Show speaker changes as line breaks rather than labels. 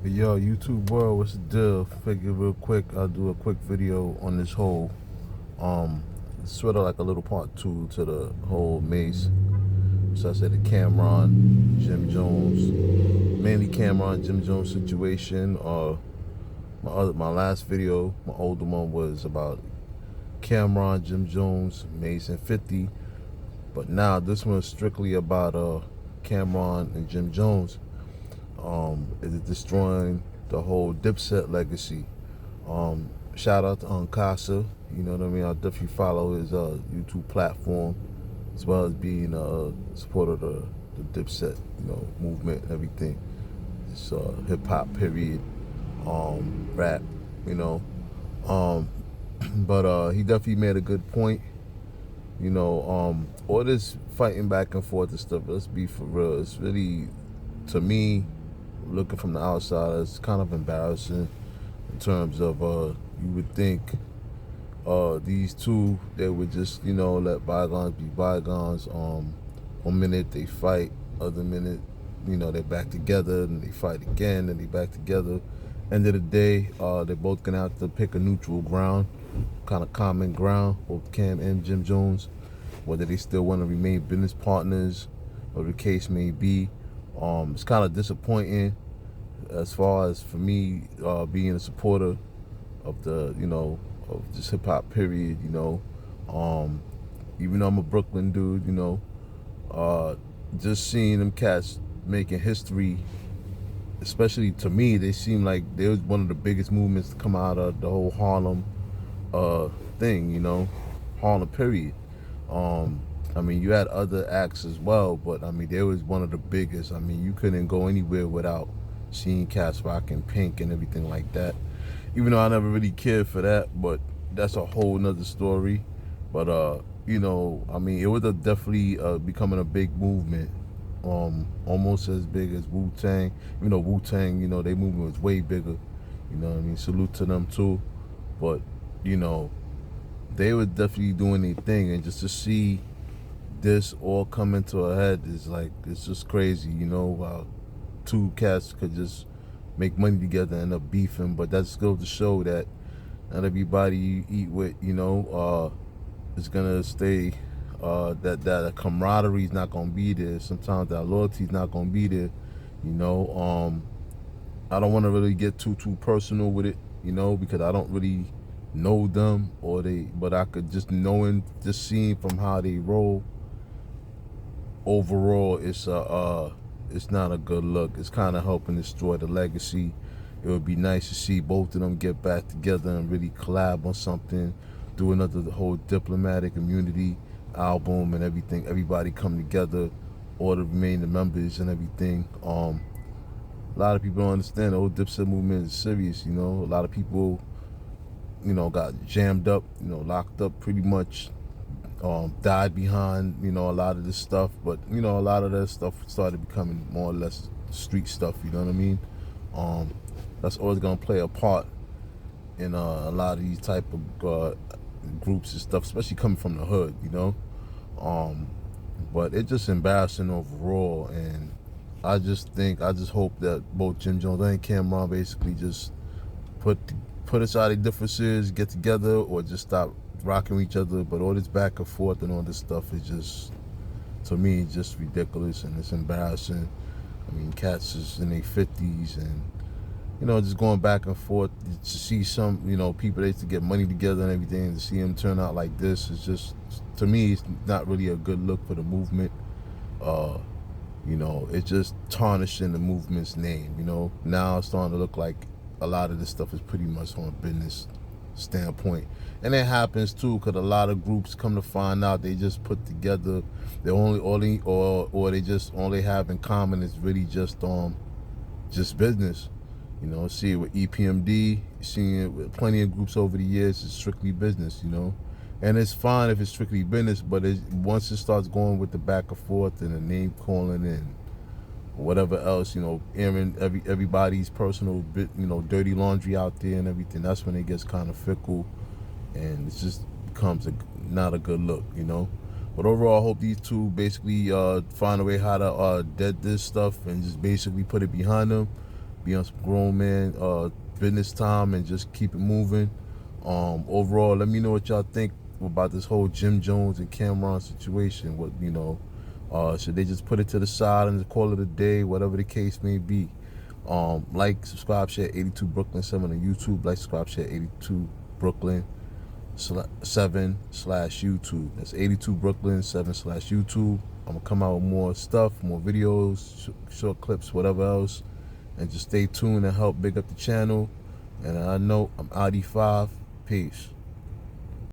But yo, YouTube world, what's the deal? Figure real quick, I'll do a quick video on this whole, sort of like a little part two to the whole Mace. So I said the Cameron, Jim Jones, mainly Cameron, Jim Jones situation. My last video, my older one was about Cameron, Jim Jones, Mace, and 50. But now this one is strictly about Cameron and Jim Jones. Is it destroying the whole Dipset legacy? Shout out to Uncasa, you know what I mean? I'll definitely follow his YouTube platform, as well as being a supporter of the Dipset, movement and everything. It's hip hop period, rap, you know. Um, but he definitely made a good point. All this fighting back and forth and stuff, let's be for real, it's really, to me, looking from the outside, it's kind of embarrassing in terms of you would think these two, they would just let bygones be bygones. One minute they fight, other minute they're back together, and they fight again, and they back together. End of the day, they're both gonna have to pick a neutral ground, kind of common ground, both Cam and Jim Jones, whether they still want to remain business partners or the case may be. It's kind of disappointing as far as for me being a supporter of the of this hip hop period. Even though I'm a Brooklyn dude, just seeing them cats making history, especially to me, they seem like they was one of the biggest movements to come out of the whole Harlem thing. Harlem period. I mean, you had other acts as well, but I mean, they was one of the biggest. I mean, you couldn't go anywhere without seeing cats rocking pink and everything like that. Even though I never really cared for that, but that's a whole nother story. But I mean, it was definitely becoming a big movement, almost as big as Wu-Tang. Wu-Tang, their movement was way bigger. You know what I mean? Salute to them too. But they were definitely doing their thing, and just to see this all come into a head is like, it's just crazy. Two cats could just make money together and end up beefing, but that's still to show that not everybody you eat with, is gonna stay. That camaraderie is not gonna be there. Sometimes that loyalty is not gonna be there. I don't want to really get too personal with it, because I don't really know them but I could just just seeing from how they roll. Overall, it's not a good look. It's kind of helping destroy the legacy. It would be nice to see both of them get back together and really collab on something, do another whole diplomatic immunity album and everything. Everybody come together, all the remaining members and everything. A lot of people don't understand the whole Dipset movement is serious. A lot of people, got jammed up, locked up pretty much. Died behind, a lot of this stuff, but a lot of that stuff started becoming more or less street stuff. You know what I mean? That's always gonna play a part in a lot of these type of groups and stuff, especially coming from the hood. But it's just embarrassing overall, and I just hope that both Jim Jones and Cameron basically just put aside their differences, get together, or just stop rocking with each other. But all this back and forth and all this stuff is just, to me, just ridiculous, and it's embarrassing. I mean, cats is in their 50s, and just going back and forth to see some people, they used to get money together and everything, and to see them turn out like this is just, to me, it's not really a good look for the movement. It's just tarnishing the movement's name. Now it's starting to look like a lot of this stuff is pretty much on a business standpoint. And it happens too, because a lot of groups, come to find out, they just put together, they or they just all they have in common is really just business. See it with EPMD, seeing it with plenty of groups over the years, it's strictly business. And it's fine if it's strictly business, but once it starts going with the back and forth and the name calling and whatever else, airing everybody's personal dirty laundry out there and everything, that's when it gets kind of fickle, and it just becomes not a good look. But overall, I hope these two basically find a way how to dead this stuff and just basically put it behind them. be on some grown man business time and just keep it moving. Overall, let me know what y'all think about this whole Jim Jones and Cameron situation. What should they just put it to the side and call it a day, whatever the case may be. Like, subscribe, share 82 Brooklyn 7 on YouTube. Like, subscribe, share 82 Brooklyn 7/YouTube. That's 82 Brooklyn 7/YouTube. I'm gonna come out with more stuff, more videos, short clips, whatever else, and just stay tuned and help big up the channel. And I know I'm out E5. Peace.